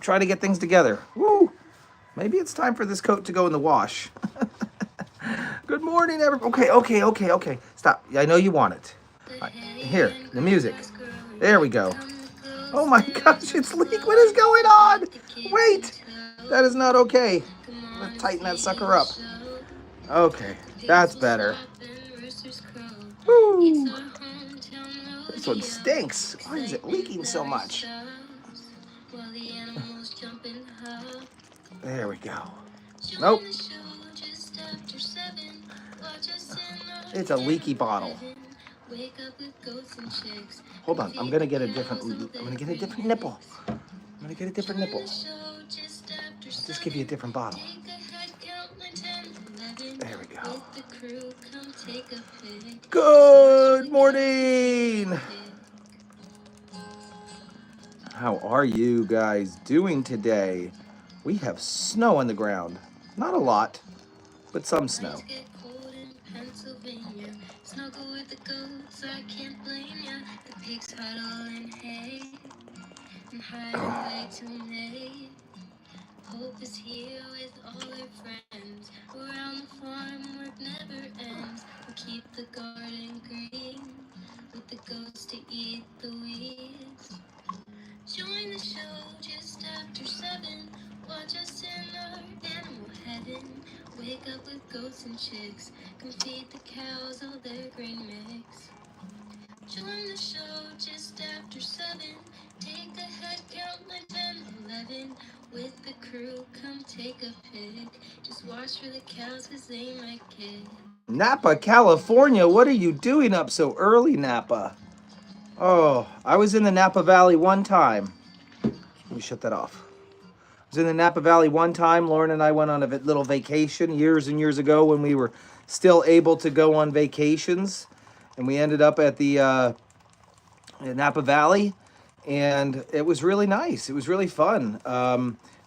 try to get things together. Woo! Maybe it's time for this coat to go in the wash. Good morning, everyone. Okay. Stop. I know you want it. Here, the music. There we go. Oh my gosh, it's leaking. What is going on? Wait, that is not okay. Let's tighten that sucker up. Okay, that's better. Woo. This one stinks. Why is it leaking so much? There we go. Nope. It's a leaky bottle. Hold on, I'm gonna get a different nipple. I'm gonna get a different nipple. I'll just give you a different bottle. There we go. Good morning. How are you guys doing today? We have snow on the ground. Not a lot, but some snow. Snuggle with the goats, I can't blame ya. The pigs huddle in hay and hide away tonight. Hope is here with all her friends. Around the farm, work never ends. We keep the garden green with the goats to eat the weeds. Join the show just after 7. Watch us in our animal heaven. Wake up with goats and chicks. Come feed the cows all their grain mix. Join the show just after 7. Take a head count like 10, 11. With the crew, come take a pic. Just watch for the cows cause they might kick. Napa, California, what are you doing up so early, Napa? Oh, I was in the Napa Valley one time. Let me shut that off. I was in the Napa Valley one time. Lauren and I went on a little vacation years and years ago when we were still able to go on vacations. And we ended up at the Napa Valley. And it was really nice. It was really fun.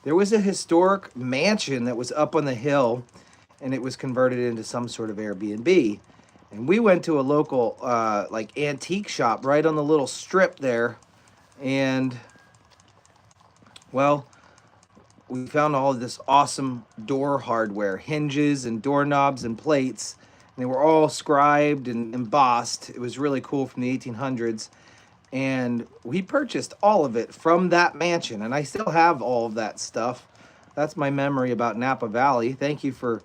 There was a historic mansion that was up on the hill. And it was converted into some sort of Airbnb. And we went to a local like antique shop right on the little strip there. And, well, we found all of this awesome door hardware, hinges and doorknobs and plates. And they were all scribed and embossed. It was really cool from the 1800s. And we purchased all of it from that mansion. And I still have all of that stuff. That's my memory about Napa Valley. Thank you for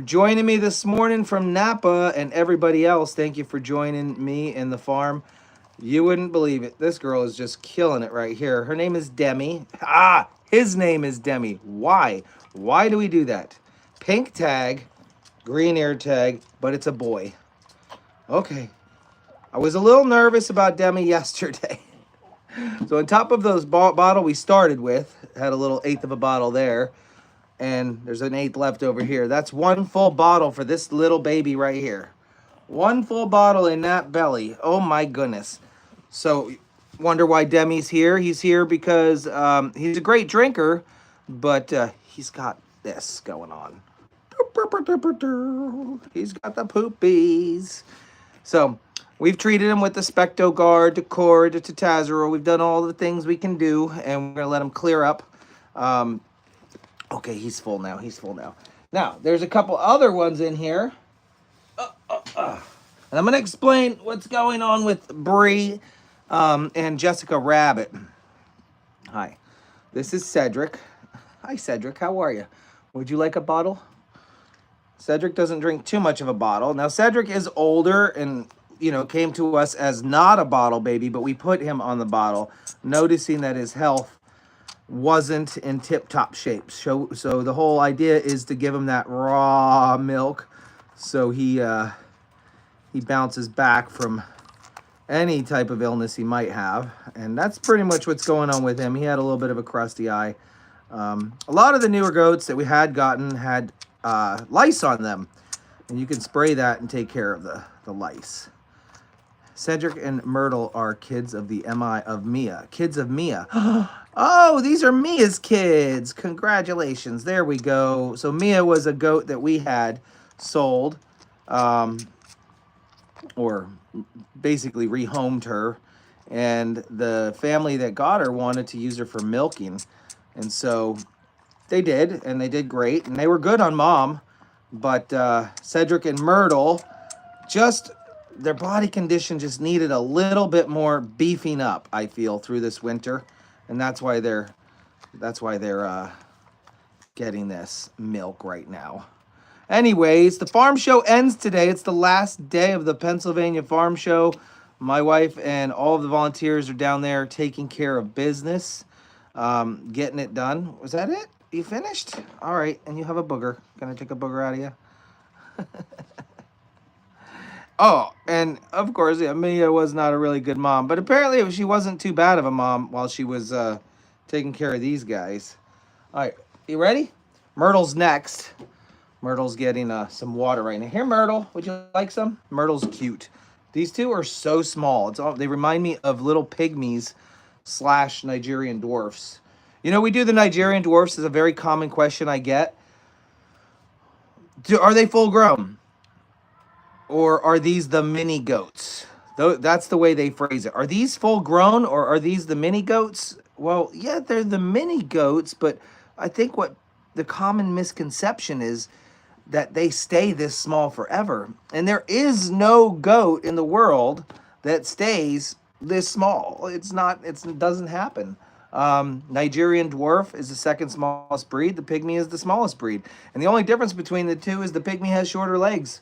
joining me this morning from Napa, and everybody else. Thank you for joining me in the farm. You wouldn't believe it. This girl is just killing it right here. Her name is Demi. His name is Demi. Why? Why do we do that? Pink tag, green ear tag, but it's a boy. Okay. I was a little nervous about Demi yesterday. So on top of those bottle we started with, had a little 1/8 of a bottle there. And there's an 1/8 left over here. That's one full bottle for this little baby right here. One full bottle in that belly. Oh my goodness. So wonder why Demi's here. He's here because he's a great drinker, but he's got this going on. He's got the poopies. So we've treated him with the Spectogard, Decor, Tazarol. We've done all the things we can do, and we're going to let him clear up. Okay, he's full now. He's full now. Now, there's a couple other ones in here. And I'm going to explain what's going on with Bree and Jessica Rabbit. Hi, this is Cedric. Hi, Cedric. How are you? Would you like a bottle? Cedric doesn't drink too much of a bottle. Now, Cedric is older and, you know, came to us as not a bottle baby, but we put him on the bottle, noticing that his health wasn't in tip-top shape. So the whole idea is to give him that raw milk so he bounces back from any type of illness he might have. And that's pretty much what's going on with him. He had a little bit of a crusty eye. A lot of the newer goats that we had gotten had lice on them. And you can spray that and take care of the lice. Cedric and Myrtle are kids of Mia. Kids of Mia. Oh, these are Mia's kids. Congratulations. There we go. So Mia was a goat that we had sold, or basically rehomed her. And the family that got her wanted to use her for milking. And so they did, and they did great, and they were good on Mom. But Cedric and Myrtle, just their body condition just needed a little bit more beefing up, I feel, through this winter, and that's why they're getting this milk right now. Anyways, the farm show ends today. It's the last day of the Pennsylvania Farm Show. My wife and all of the volunteers are down there taking care of business, getting it done. Was that it? You finished? All right, and you have a booger. Can I take a booger out of you? Oh, and of course, yeah, Mia was not a really good mom, but apparently she wasn't too bad of a mom while she was taking care of these guys. All right, you ready? Myrtle's next. Myrtle's getting some water right now. Here, Myrtle, would you like some? Myrtle's cute. These two are so small. They remind me of little pygmies / Nigerian dwarfs. You know, we do the Nigerian dwarfs is a very common question I get. Are they full grown? Or are these the mini goats? That's the way they phrase it. Are these full grown or are these the mini goats? Well, yeah, they're the mini goats, but I think what the common misconception is that they stay this small forever. And there is no goat in the world that stays this small. It doesn't happen. Nigerian dwarf is the second smallest breed. The pygmy is the smallest breed. And the only difference between the two is the pygmy has shorter legs.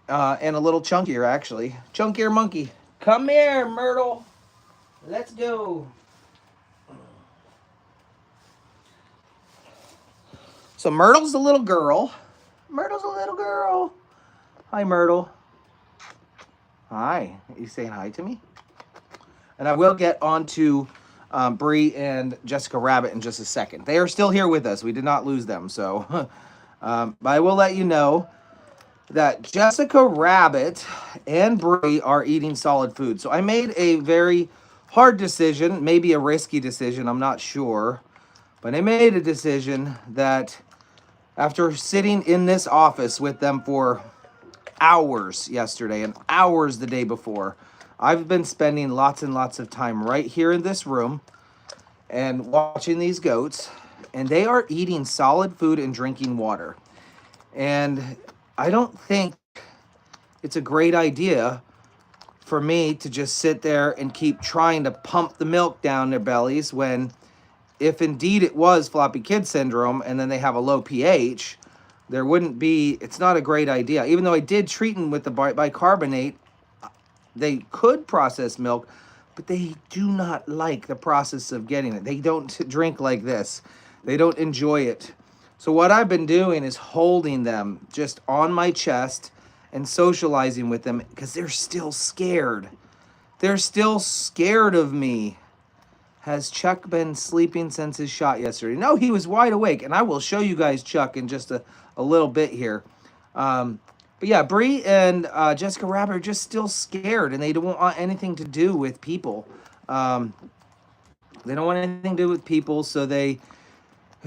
And a little chunkier, actually. Chunkier monkey. Come here, Myrtle. Let's go. So Myrtle's a little girl. Myrtle's a little girl. Hi, Myrtle. Hi. Are you saying hi to me? And I will get on to Bree and Jessica Rabbit in just a second. They are still here with us. We did not lose them. So, but I will let you know that Jessica Rabbit and Bree are eating solid food. So I made a very hard decision, maybe a risky decision, I'm not sure. But I made a decision that after sitting in this office with them for hours yesterday and hours the day before, I've been spending lots and lots of time right here in this room and watching these goats, and they are eating solid food and drinking water. And I don't think it's a great idea for me to just sit there and keep trying to pump the milk down their bellies when, if indeed it was floppy kid syndrome and then they have a low pH, it's not a great idea. Even though I did treat them with the bicarbonate, they could process milk, but they do not like the process of getting it. They don't drink like this. They don't enjoy it. So what I've been doing is holding them just on my chest and socializing with them because they're still scared. They're still scared of me. Has Chuck been sleeping since his shot yesterday? No, he was wide awake, and I will show you guys Chuck in just a little bit here. But yeah, Bree and Jessica Rabbit are just still scared, and they don't want anything to do with people. They don't want anything to do with people, so they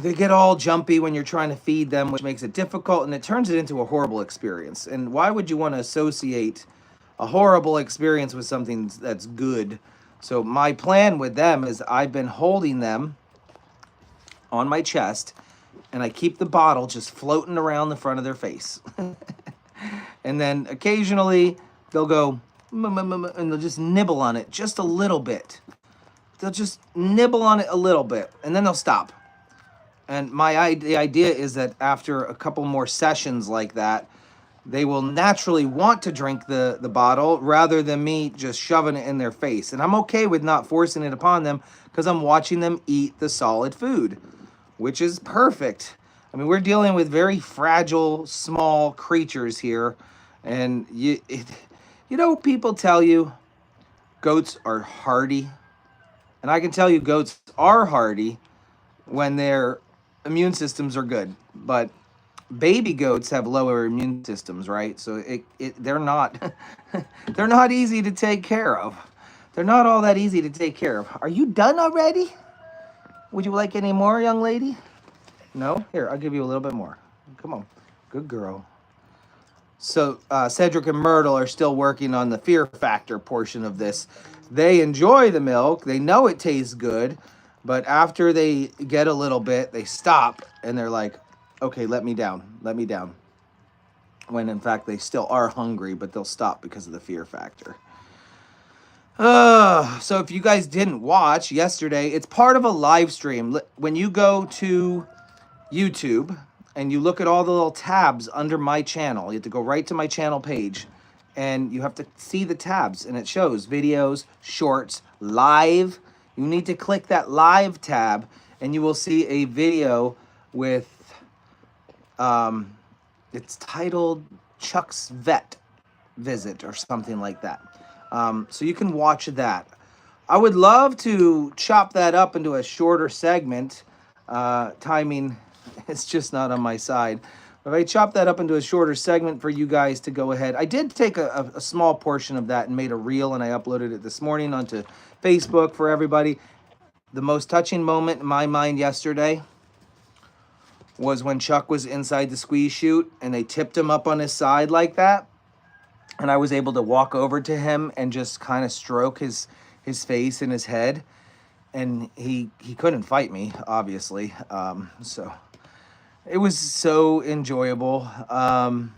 get all jumpy when you're trying to feed them, which makes it difficult, and it turns it into a horrible experience. And why would you want to associate a horrible experience with something that's good? So my plan with them is I've been holding them on my chest, and I keep the bottle just floating around the front of their face. And then occasionally they'll go, and they'll just nibble on it just a little bit. They'll just nibble on it a little bit, and then they'll stop. And the idea is that after a couple more sessions like that, they will naturally want to drink the bottle rather than me just shoving it in their face. And I'm okay with not forcing it upon them because I'm watching them eat the solid food, which is perfect. I mean, we're dealing with very fragile, small creatures here. And people tell you goats are hardy. And I can tell you goats are hardy when their immune systems are good. But baby goats have lower immune systems, right? So they're not they're not easy to take care of. They're not all that easy to take care of. Are you done already? Would you like any more, young lady? No? Here, I'll give you a little bit more. Come on. Good girl. So Cedric and Myrtle are still working on the fear factor portion of this. They enjoy the milk. They know it tastes good. But after they get a little bit, they stop and they're like, okay, let me down, let me down. When in fact they still are hungry, but they'll stop because of the fear factor. So if you guys didn't watch yesterday, it's part of a live stream. When you go to YouTube and you look at all the little tabs under my channel, you have to go right to my channel page and you have to see the tabs and it shows videos, shorts, live. You need to click that live tab and you will see a video with, it's titled Chuck's Vet Visit or something like that. So you can watch that. I would love to chop that up into a shorter segment. Timing is just not on my side. If I chop that up into a shorter segment for you guys to go ahead. I did take a small portion of that and made a reel and I uploaded it this morning onto Facebook for everybody. The most touching moment in my mind yesterday was when Chuck was inside the squeeze chute and they tipped him up on his side like that. And I was able to walk over to him and just kind of stroke his face and his head. And he couldn't fight me, obviously. So it was so enjoyable. I'm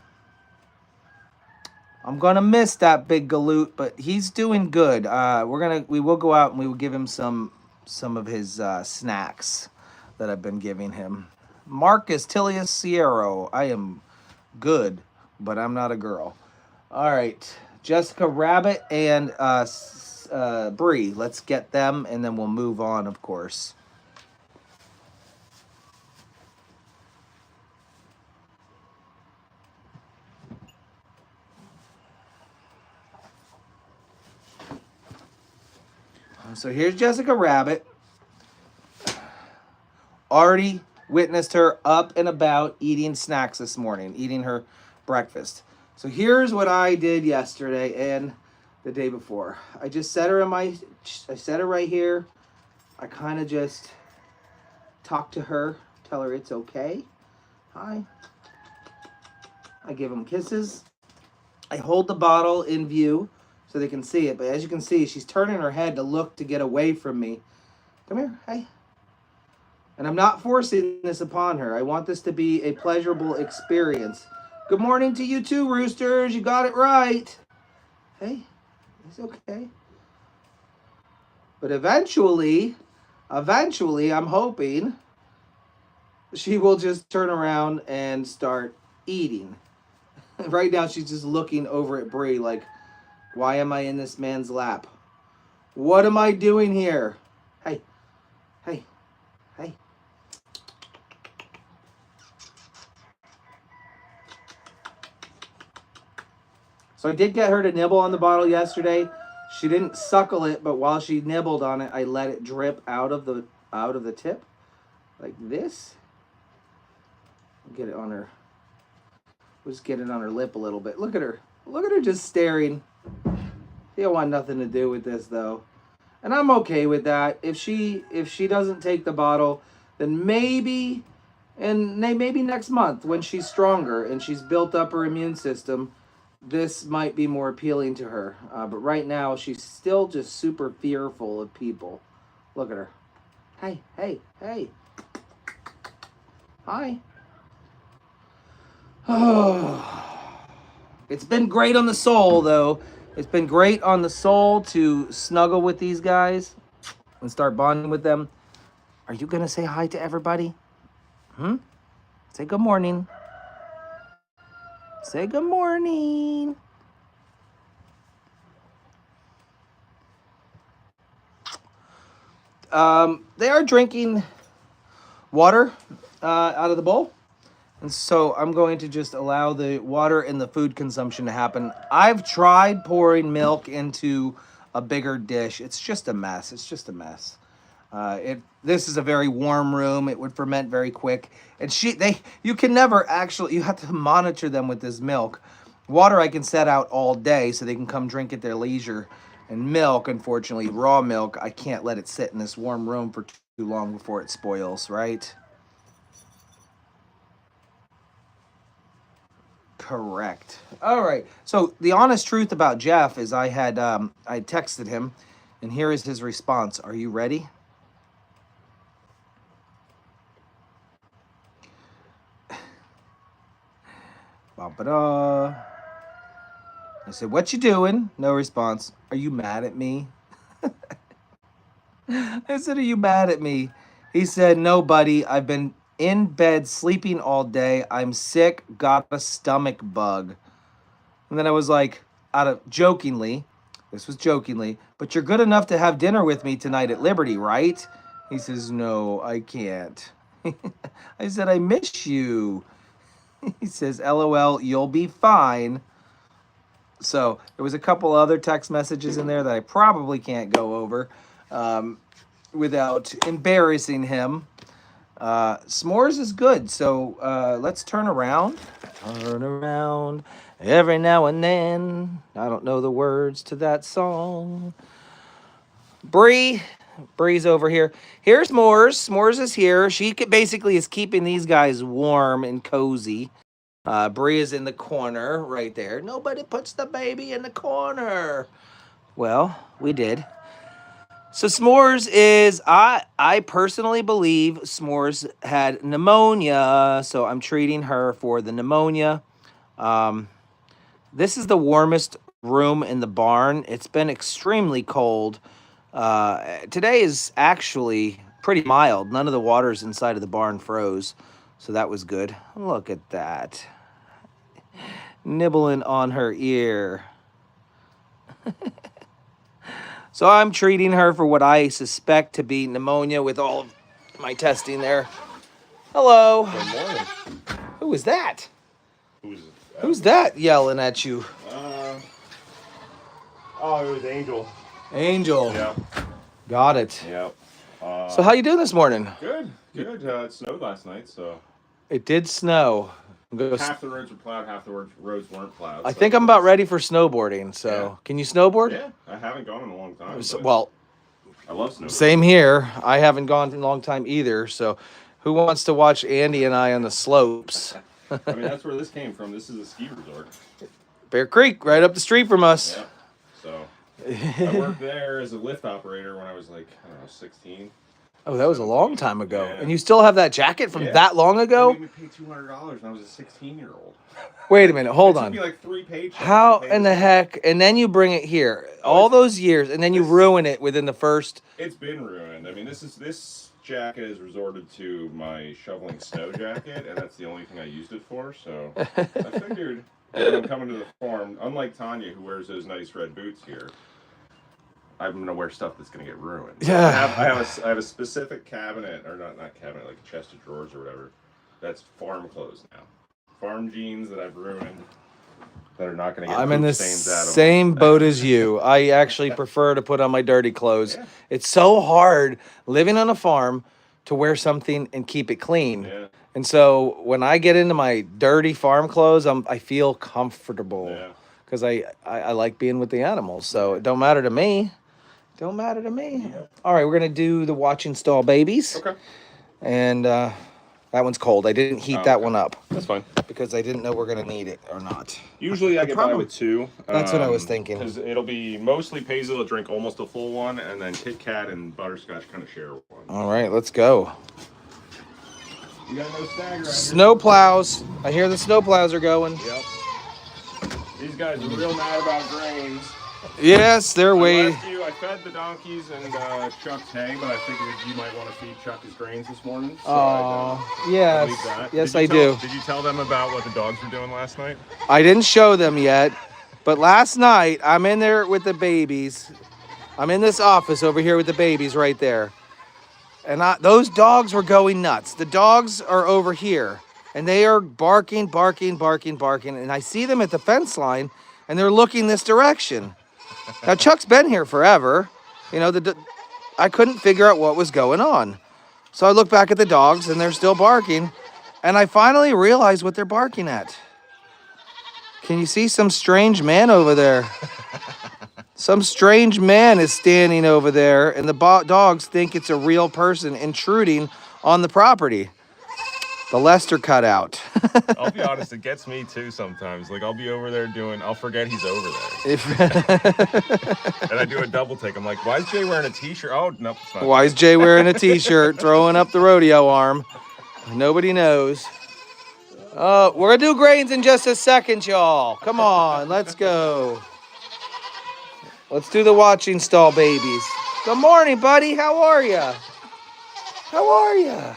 gonna miss that big galoot, but he's doing good. We will go out and we will give him some of his snacks that I've been giving him. Marcus Tilius Sierro, I am good, but I'm not a girl. All right, Jessica Rabbit and Bree. Let's get them, and then we'll move on, of course. So here's Jessica Rabbit. Already witnessed her up and about eating snacks this morning, eating her breakfast. So here's what I did yesterday and the day before. I just set her I set her right here. I kind of just talk to her, tell her it's okay. Hi. I give them kisses. I hold the bottle in view so they can see it. But as you can see, she's turning her head to look to get away from me. Come here. Hey. And I'm not forcing this upon her. I want this to be a pleasurable experience. Good morning to you too, roosters. You got it right. Hey, it's okay. But eventually, I'm hoping she will just turn around and start eating. Right now, she's just looking over at Bree like, why am I in this man's lap? What am I doing here? Hey, hey, hey. So I did get her to nibble on the bottle yesterday. She didn't suckle it, but while she nibbled on it, I let it drip out of the tip, like this. Get it on her. We'll just get it on her lip a little bit. Look at her. Look at her just staring. She don't want nothing to do with this though, and I'm okay with that. If she doesn't take the bottle, then maybe next month when she's stronger and she's built up her immune system, this might be more appealing to her. But right now, she's still just super fearful of people. Look at her. Hey, hey, hey. Hi. Oh. It's been great on the soul, though. It's been great on the soul to snuggle with these guys and start bonding with them. Are you going to say hi to everybody? Say good morning. Say good morning. They are drinking water out of the bowl. And so I'm going to just allow the water and the food consumption to happen. I've tried pouring milk into a bigger dish. It's just a mess. It's just a mess. This is a very warm room. It would ferment very quick. And you can never actually, you have to monitor them with this milk. Water I can set out all day so they can come drink at their leisure. And milk, unfortunately, raw milk, I can't let it sit in this warm room for too long before it spoils, right? Correct. All right. So the honest truth about Jeff is I texted him, and here is his response. Are you ready? Ba-ba-da. I said, what you doing? No response. Are you mad at me? I said, are you mad at me? He said, no, buddy. I've been in bed sleeping all day. I'm sick, got a stomach bug. And then I was like, jokingly, this was jokingly, but you're good enough to have dinner with me tonight at Liberty, right? He says, no, I can't. I said, I miss you. He says, LOL, you'll be fine. So there was a couple other text messages in there that I probably can't go over without embarrassing him. S'mores is good. So let's turn around. Turn around every now and then. I don't know the words to that song. Bree's over here. Here's S'mores. S'mores is here. She basically is keeping these guys warm and cozy. Bree is in the corner right there. Nobody puts the baby in the corner. Well, we did. So S'mores is, I personally believe S'mores had pneumonia, so I'm treating her for the pneumonia. This is the warmest room in the barn. It's been extremely cold. Today is actually pretty mild. None of the waters inside of the barn froze, so that was good. Look at that. Nibbling on her ear. So I'm treating her for what I suspect to be pneumonia with all of my testing there. Hello. Good morning. Who is that? Who's that yelling at you? it was Angel. Angel. Yeah. Got it. Yeah. So how you doing this morning? Good. It snowed last night, so It did snow. half the roads were plowed, half the roads weren't plowed. I think I'm about ready for snowboarding. So Yeah. Can you snowboard? Yeah, I haven't gone in a long time. Well, I love snowboarding. same here. I haven't gone in a long time either. So who wants to watch Andy and I on the slopes? I mean, that's where this came from. This is a ski resort. Bear Creek, right up the street from us. Yeah. So I worked there as a lift operator when I was like, I don't know, 16. Oh, that was a long time ago. Yeah. And you still have that jacket from that long They ago? made me pay $200 when I was a 16-year-old. Wait a minute, hold It took on. me like 3 paychecks. How to pay in the this. heck? And then you bring it here all those years, and then you ruin it within the first. It's been ruined. I mean, this jacket is resorted to my shoveling snow jacket, and that's the only thing I used it for. So I figured when I'm coming to the farm, unlike Tanya, who wears those nice red boots here, I'm gonna wear stuff that's gonna get ruined. Yeah. I have a specific cabinet, or not cabinet, like a chest of drawers or whatever. That's farm clothes now. Farm jeans that I've ruined that are not gonna get I'm in the poop stains out of them. same boat as you. I actually prefer to put on my dirty clothes. Yeah. It's so hard living on a farm to wear something and keep it clean. Yeah. And so when I get into my dirty farm clothes, I feel comfortable Yeah. because I like being with the animals. So it don't matter to me. Don't matter to me. Yep. All right, we're gonna do the watching stall babies. Okay. And that one's cold. I didn't heat that one up That's fine. because I didn't know we're gonna need it or not. Usually I get by with 2. That's what I was thinking. Because it'll be mostly Paisley will drink almost a full one, and then Kit Kat and Butterscotch kind of share one. All right, let's go. You got no stagger out Snow plows. I hear the snow plows are going. here. Yep. These guys are real mad about grains. Yes, they're waiting. I fed the donkeys and Chuck's hay, but I figured you might want to feed Chuck his grains this morning. So I leave yes. that. Yes, I do. Did you tell them about what the dogs were doing last night? I didn't show them yet, but last night I'm in there with the babies. I'm in this office over here with the babies right there. And those dogs were going nuts. The dogs are over here, and they are barking, and I see them at the fence line, and they're looking this direction. Now, Chuck's been here forever. You know, I couldn't figure out what was going on. So I look back at the dogs, and they're still barking, and I finally realized what they're barking at. Can you see some strange man over there? Some strange man is standing over there, and the dogs think it's a real person intruding on the property. The Lester cutout. I'll be honest, it gets me too sometimes. Like, I'll be over there I'll forget he's over there. And I do a double take. I'm like, why is Jay wearing a t-shirt? Oh, nope, it's not. Why is Jay wearing a t-shirt, throwing up the rodeo arm? Nobody knows. We're gonna do grains in just a second, y'all. Come on, let's go. Let's do the watching stall babies. Good morning, buddy. How are ya? How are ya?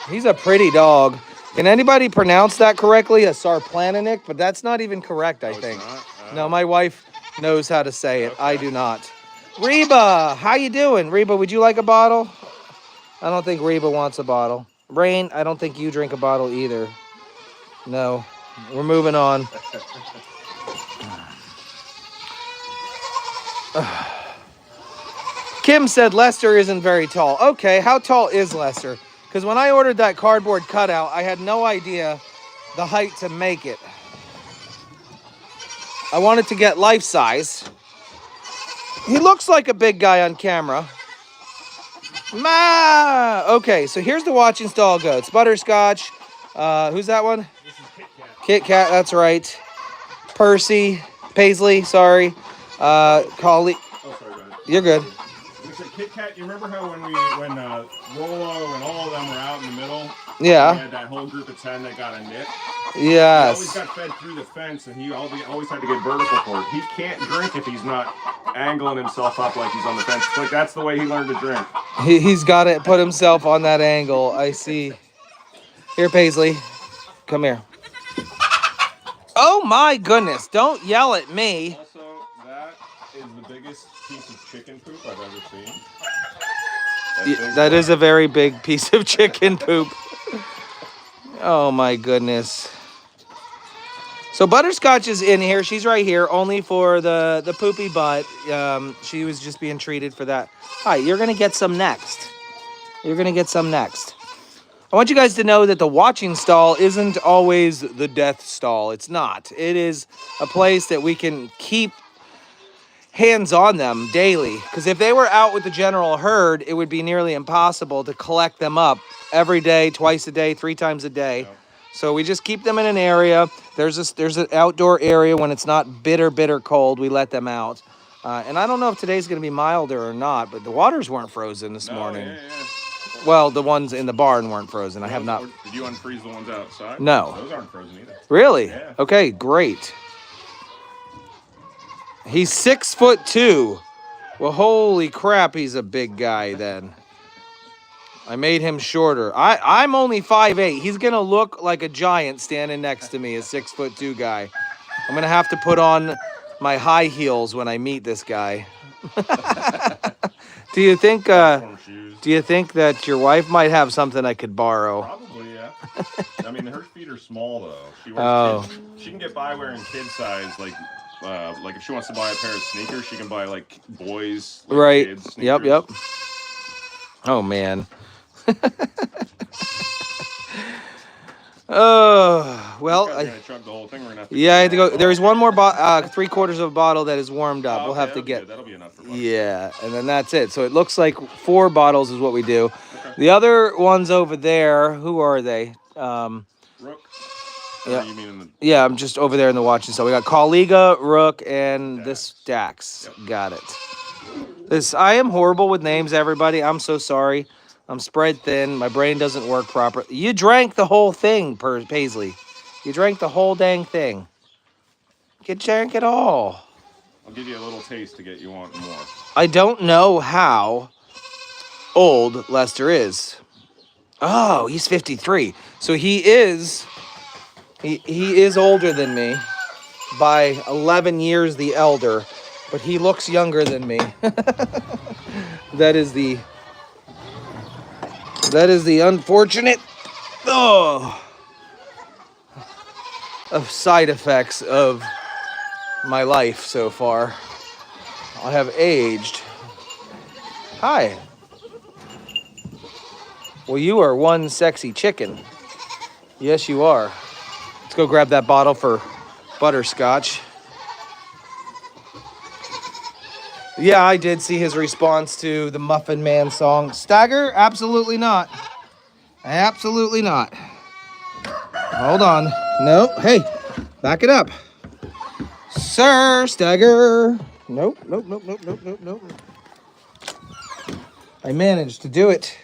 He's a pretty dog. Can anybody pronounce that correctly? A Sarplaninik, but that's not even correct, I think. No, my wife knows how to say it. Okay. I do not. Reba, how you doing? Reba, would you like a bottle? I don't think Reba wants a bottle. Rain, I don't think you drink a bottle either. No, we're moving on. Kim said Lester isn't very tall. Okay, how tall is Lester? Because when I ordered that cardboard cutout, I had no idea the height to make it. I wanted to get life size. He looks like a big guy on camera. Ma! Okay, so here's the watching stall goats. Butterscotch. Who's that one? This is Kit Kat. Kit Kat, that's right. Percy. Paisley, sorry. Collie. Oh, sorry, go ahead. You're good. Kit Kat, you remember how when Rolo and all of them were out in the middle? Yeah. We had that whole group of 10 that got a nip. Yes. He always got fed through the fence, and he always had to get vertical for it. He can't drink if he's not angling himself up like he's on the fence. Like that's the way he learned to drink. He's got to put himself on that angle. I see. Here, Paisley. Come here. Oh my goodness! Don't yell at me. Also, that is the biggest piece of chicken poop I've ever seen. That is a very big piece of chicken poop. Oh my goodness. So Butterscotch is in here. She's right here, only for the poopy butt. She was just being treated for that. Hi, you're gonna get some next. You're gonna get some next. I want you guys to know that the watching stall isn't always the death stall. It's not. It is a place that we can keep hands on them daily. Because if they were out with the general herd, it would be nearly impossible to collect them up every day, twice a day, 3 times a day. Yep. So we just keep them in an area. There's an outdoor area when it's not bitter cold. We let them out. And I don't know if today's going to be milder or not, but the waters weren't frozen this morning. Yeah. Well, the ones in the barn weren't frozen. I have not. Did you unfreeze the ones outside? No. Those aren't frozen either. Really? Yeah. Okay, great. He's 6'2". Well, holy crap, he's a big guy then. I made him shorter. I'm only 5'8". He's going to look like a giant standing next to me, a 6'2" guy. I'm going to have to put on my high heels when I meet this guy. Do you think that your wife might have something I could borrow? Probably, yeah. I mean, her feet are small though. She wears kids. She can get by wearing kid size, like if she wants to buy a pair of sneakers, she can buy like boys, like right? Kids sneakers. Yep. Oh man. Oh well. I chug the whole thing. We're gonna have to I had to go. There is one more 3/4 of a bottle that is warmed up. Okay, we'll have to get. That'll be enough for Yeah, and then that's it. So it looks like 4 bottles is what we do. Okay. The other ones over there, who are they? Rook. Yeah. You mean Yeah, I'm just over there in the watching. So we got Colliga, Rook, and Dax. this Dax. Yep. Got it. I am horrible with names, everybody. I'm so sorry. I'm spread thin. My brain doesn't work properly. You drank the whole thing, Paisley. You drank the whole dang thing. You drank it all. I'll give you a little taste to get you wanting more. I don't know how old Lester is. Oh, he's 53. So he is older than me by 11 years the elder, but he looks younger than me. That is the unfortunate of side effects of my life so far. I have aged. Hi. Well, you are one sexy chicken. Yes, you are. Let's go grab that bottle for Butterscotch. Yeah, I did see his response to the Muffin Man song. Stagger? Absolutely not. Absolutely not. Hold on. No. Hey, back it up. Sir, Stagger. Nope. I managed to do it.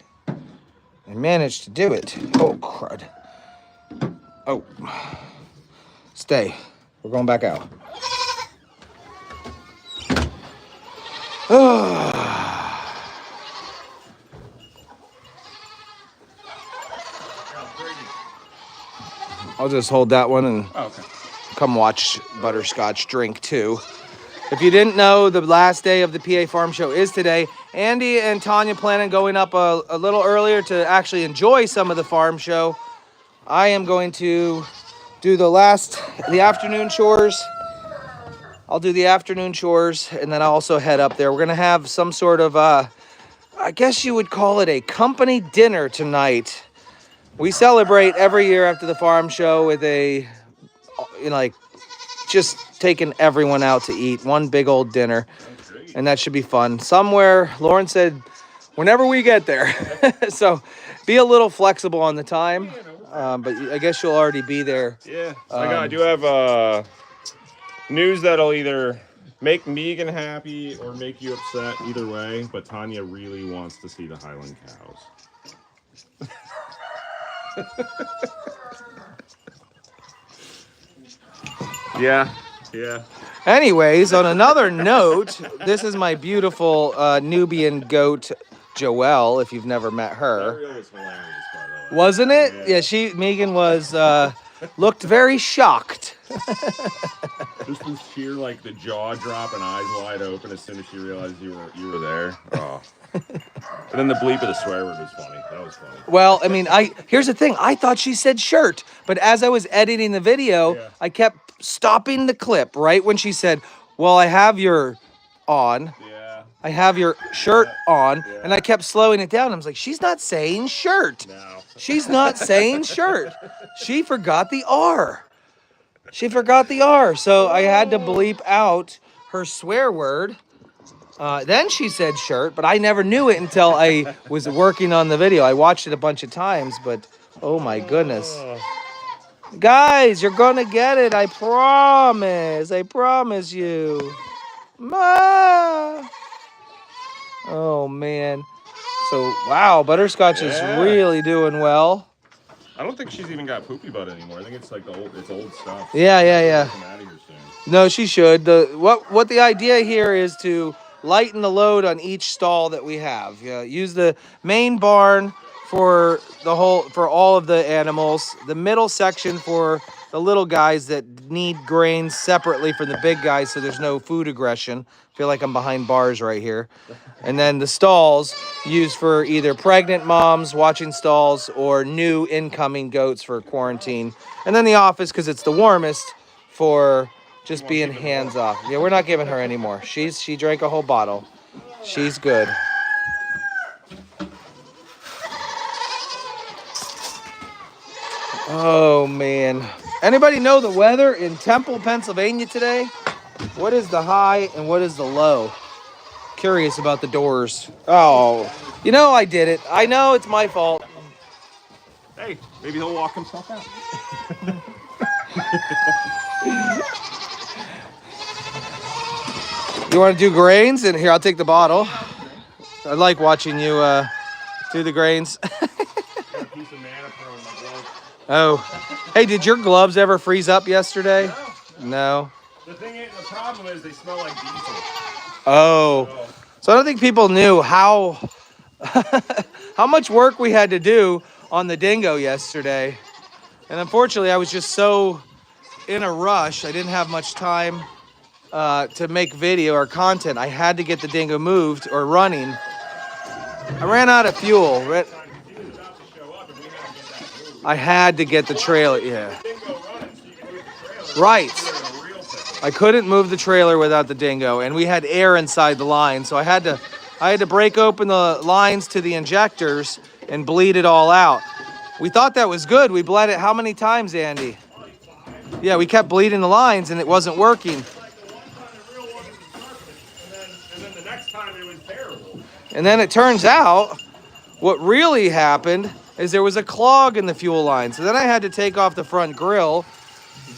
I managed to do it. Oh, crud. Oh. Stay. We're going back out. I'll just hold that one and come watch Butterscotch drink too. If you didn't know, the last day of the PA Farm Show is today. Andy and Tanya plan on going up a little earlier to actually enjoy some of the farm show. I am going to do the afternoon chores. I'll do the afternoon chores, and then I'll also head up there. We're going to have some sort of, I guess you would call it a company dinner tonight. We celebrate every year after the farm show with just taking everyone out to eat. One big old dinner, and that should be fun. Somewhere, Lauren said, whenever we get there. So be a little flexible on the time, but I guess you'll already be there. Yeah, I do have news that'll either make Megan happy or make you upset, either way, but Tanya really wants to see the Highland cows. Yeah. Anyways, on another note, this is my beautiful Nubian goat, Joelle, if you've never met her. That reel was hilarious, by the way. Wasn't it? Yeah, Megan was, looked very shocked. Just was sheer, like, the jaw drop and eyes wide open as soon as she realized you were there. Oh. And then the bleep of the swear word was funny. That was funny. Well, I mean, here's the thing. I thought she said shirt, but as I was editing the video, I kept stopping the clip right when she said, well, I have your on. Yeah. I have your shirt on. Yeah. And I kept slowing it down. I was like, she's not saying shirt. No. She's not saying shirt. She forgot the R. So I had to bleep out her swear word. Then she said shirt, but I never knew it until I was working on the video. I watched it a bunch of times, but oh my goodness. Guys, you're gonna get it. I promise. I promise you. Ma. Oh man. So wow, Butterscotch is really doing well. I don't think she's even got poopy butt anymore. I think it's like old stuff. Yeah. Come out of here soon. No, she should. What the idea here is to lighten the load on each stall that we have. Use the main barn for all of the animals, the middle section for the little guys that need grains separately from the big guys so there's no food aggression. Feel like I'm behind bars right here. And then the stalls used for either pregnant moms watching stalls or new incoming goats for quarantine. And then the office, because it's the warmest, for just being hands off. Yeah, we're not giving her anymore. She drank a whole bottle. She's good. Oh man. Anybody know the weather in Temple, Pennsylvania today? What is the high and what is the low? Curious about the doors. Oh, I did it. I know it's my fault. Hey, maybe he'll walk himself out. You want to do grains? And here, I'll take the bottle. I like watching you do the grains. Oh. Hey, did your gloves ever freeze up yesterday? No. The problem is they smell like diesel. Oh. So I don't think people knew how much work we had to do on the dingo yesterday. And unfortunately, I was just so in a rush. I didn't have much time to make video or content. I had to get the dingo moved or running. I ran out of fuel. I had to get the trailer. Yeah. Right. I couldn't move the trailer without the dingo, and we had air inside the line, so I had to break open the lines to the injectors and bleed it all out. We thought that was good. We bled it how many times, Andy? Yeah, we kept bleeding the lines, and it wasn't working. And then it turns out what really happened is there was a clog in the fuel line. So then I had to take off the front grill,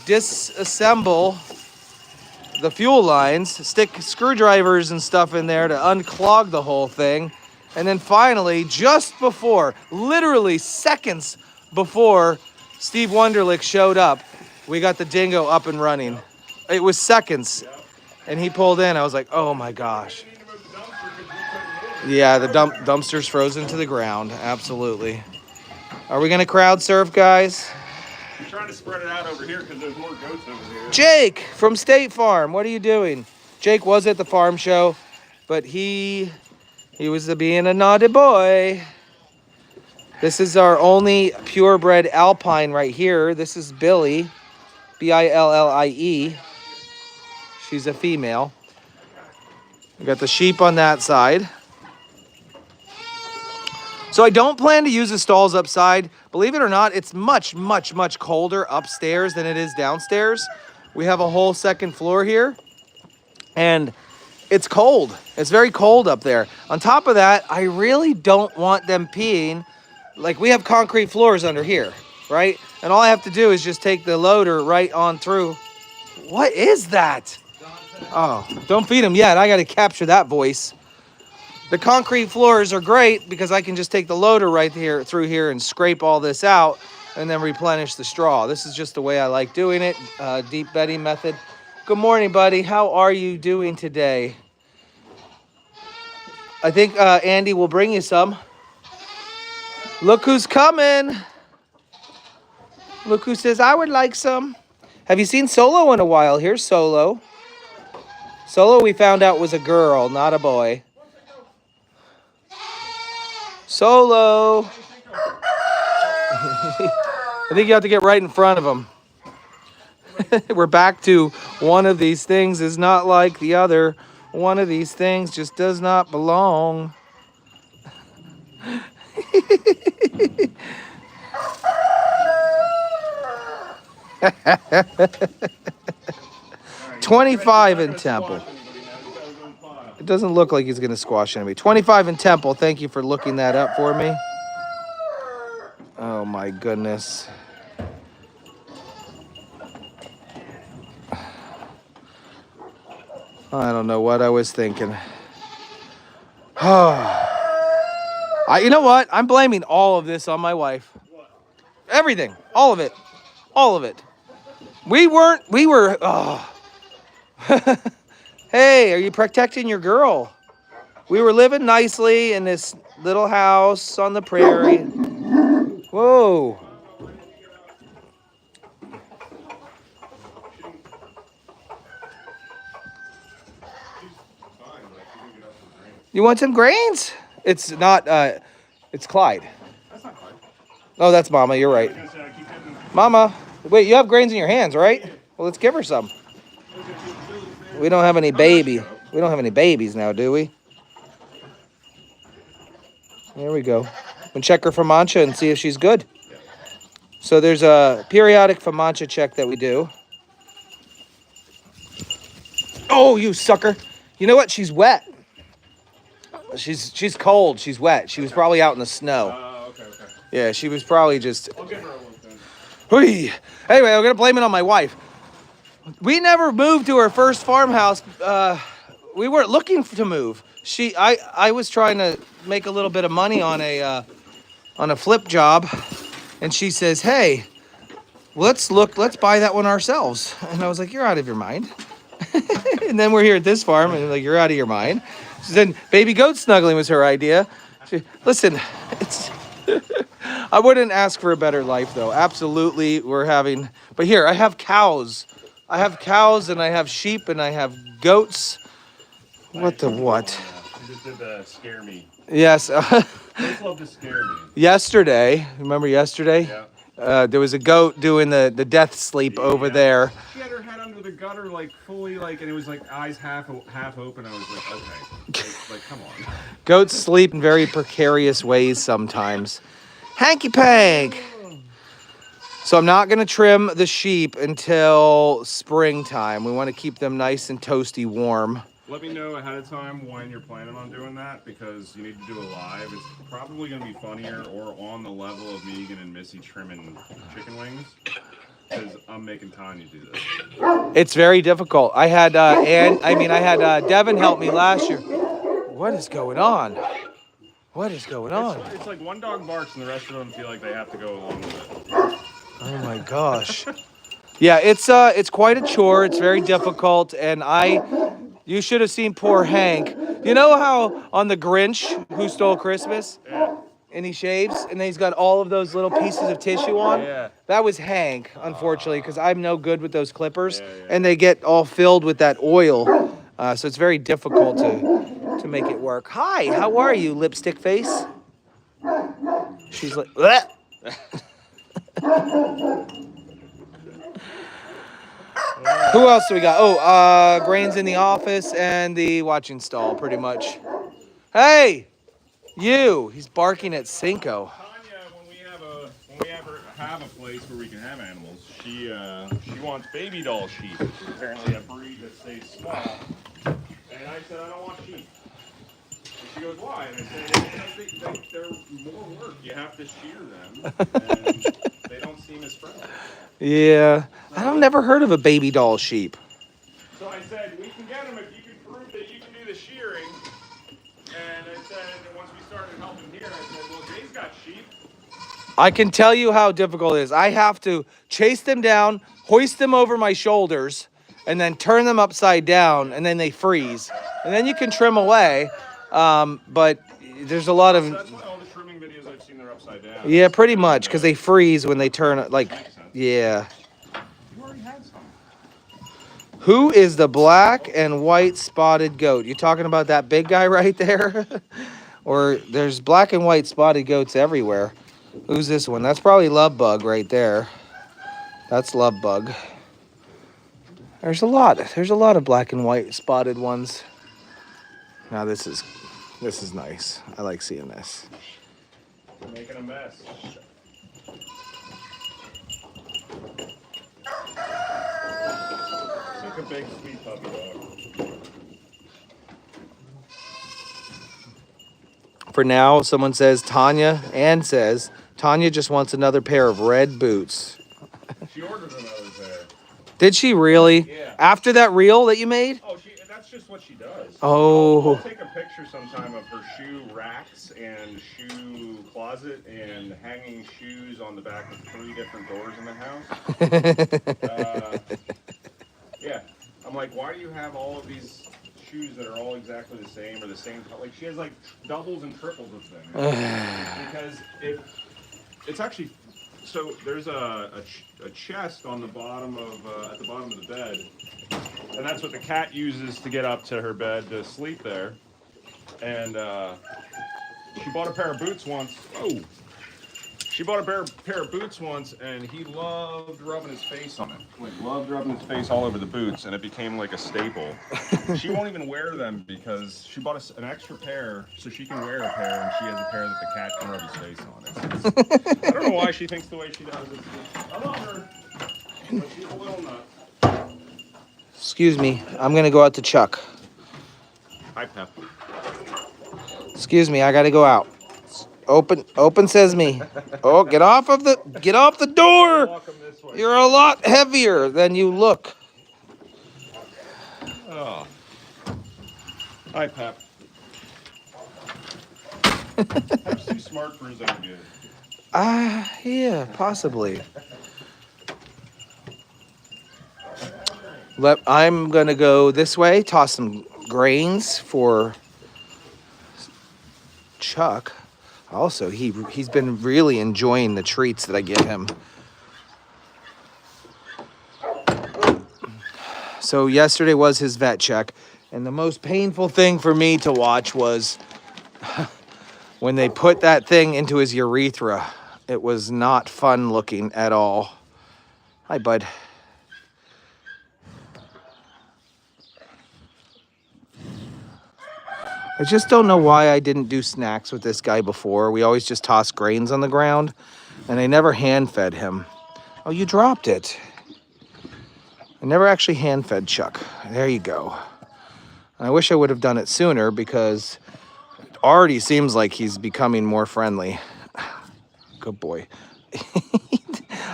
disassemble the fuel lines, stick screwdrivers and stuff in there to unclog the whole thing. And then finally, just before, literally seconds before Steve Wunderlich showed up, we got the dingo up and running. It was seconds. And he pulled in. I was like, oh my gosh. Yeah, the dumpster's frozen to the ground. Absolutely. Are we going to crowd surf, guys? I'm trying to spread it out over here because there's more goats over here. Jake from State Farm, what are you doing? Jake was at the farm show, but he was being a naughty boy. This is our only purebred Alpine right here. This is Billie, Billie. She's a female. We got the sheep on that side. So I don't plan to use the stalls upside. Believe it or not, it's much, much, much colder upstairs than it is downstairs. We have a whole second floor here, and it's cold. It's very cold up there. On top of that, I really don't want them peeing. Like, we have concrete floors under here, right? And all I have to do is just take the loader right on through. What is that? Oh, don't feed them yet. I got to capture that voice. The concrete floors are great because I can just take the loader right here through here and scrape all this out and then replenish the straw. This is just the way I like doing it. Deep bedding method. Good morning, buddy. How are you doing today? I think Andy will bring you some. Look who's coming. Look who says, I would like some. Have you seen Solo in a while? Here's Solo. Solo, we found out, was a girl, not a boy. Solo. I think you have to get right in front of him. We're back to one of these things is not like the other. One of these things just does not belong. 25 in Temple. It doesn't look like he's going to squash anybody. 25 in Temple. Thank you for looking that up for me. Oh, my goodness. I don't know what I was thinking. You know what? I'm blaming all of this on my wife. Everything. All of it. All of it. We were, Hey, are you protecting your girl? We were living nicely in this little house on the prairie. Whoa. You want some grains? It's not, it's Clyde. That's not Clyde. Oh, that's Mama. You're right. Mama, wait, you have grains in your hands, right? Well, let's give her some. We don't have any baby. We don't have any babies now, do we? There we go. And check her FAMACHA and see if she's good. So there's a periodic FAMACHA check that we do. Oh, you sucker. You know what? She's wet. She's cold. She's wet. She was probably out in the snow. Okay. Yeah, she was probably just... I'll give her a look then. Whee. Anyway, I'm going to blame it on my wife. We never moved to her first farmhouse. We weren't looking to move. I was trying to make a little bit of money on a flip job, and she says, "Hey, let's buy that one ourselves." And I was like, "You're out of your mind." And then we're here at this farm, and like, "You're out of your mind." Then baby goat snuggling was her idea. Listen, I wouldn't ask for a better life though. Absolutely, but here I have cows. I have cows and I have sheep and I have goats. What the what? You just did scare me. Yes. Goats love to scare me. Yesterday, remember yesterday? Yeah. There was a goat doing the death sleep over there. She had her head under the gutter, like fully, like, and it was like eyes half open. I was like, okay, like come on. Goats sleep in very precarious ways sometimes. Hanky pank. So I'm not going to trim the sheep until springtime. We want to keep them nice and toasty warm. Let me know ahead of time when you're planning on doing that, because you need to do a live. It's probably going to be funnier or on the level of Megan and Missy trimming chicken wings, because I'm making Tanya do this. It's very difficult. I had Devin help me last year. What is going on? What is going on? It's like one dog barks and the rest of them feel like they have to go along with it. Oh my gosh. Yeah, it's quite a chore. It's very difficult, and you should have seen poor Hank. You know how on the Grinch, Who Stole Christmas? Yeah. And he shaves, and then he's got all of those little pieces of tissue on. Yeah. That was Hank, unfortunately, because I'm no good with those clippers, Yeah. and they get all filled with that oil. So it's very difficult to make it work. Hi, how are you, lipstick face? She's like, bleh. Who else do we got? Oh, Grain's in the office and the watching stall, pretty much. Hey, you! He's barking at Cinko. Tanya, when we ever have a place where we can have animals, she wants baby doll sheep, which is apparently a breed that stays small. And I said I don't want sheep. And she goes, why? And I said because they're more work. You have to shear them, and they don't seem as friendly. Yeah, I've never heard of a baby doll sheep. So I said, we can get them if you can prove that you can do the shearing. And I said, once we started helping here, I said, well, Jay's got sheep. I can tell you how difficult it is. I have to chase them down, hoist them over my shoulders, and then turn them upside down, and then they freeze. And then you can trim away, but there's a lot of... So that's why all the trimming videos I've seen, they're upside down. Yeah, pretty much, because they freeze when they turn, like... Yeah. You already had some. Who is the black and white spotted goat? You talking about that big guy right there? Or there's black and white spotted goats everywhere. Who's this one? That's probably Love Bug right there. That's Love Bug. There's a lot of black and white spotted ones. Now this is nice. I like seeing this. Making a mess. It's like a big sweet puppy dog. For now, someone says Tanya just wants another pair of red boots. She ordered another pair. Did she really? Yeah. After that reel that you made? Oh, that's just what she does. Oh. I'll take a picture sometime of her shoe racks and shoe closet and hanging shoes on the back of 3 different doors in the house. Yeah. I'm like, why do you have all of these shoes that are all exactly the same or the same? Like, she has like doubles and triples of them. Because it's actually... So there's a chest on the bottom of at the bottom of the bed, and that's what the cat uses to get up to her bed to sleep there. And she bought a pair of boots once. Oh, she bought a pair of boots once, and he loved rubbing his face on it. Like loved rubbing his face all over the boots, and it became like a staple. She won't even wear them because she bought an extra pair so she can wear a pair, and she has a pair that the cat can rub his face on. I don't know why she thinks the way she does. I love her, but she's a little nut. Excuse me, I'm gonna go out to Chuck. Hi, Pep. Excuse me, I gotta go out. Open says me. Oh, get off the door. Welcome this way. You're a lot heavier than you look. Oh. Hi, Pep. Pep's too smart for his own good. Yeah, possibly. I'm gonna go this way, toss some grains for Chuck. Also, he's been really enjoying the treats that I give him. So yesterday was his vet check, and the most painful thing for me to watch was when they put that thing into his urethra. It was not fun looking at all. Hi, bud. I just don't know why I didn't do snacks with this guy before. We always just tossed grains on the ground, and I never hand-fed him. Oh, you dropped it. I never actually hand-fed Chuck. There you go. And I wish I would have done it sooner because it already seems like he's becoming more friendly. Good boy.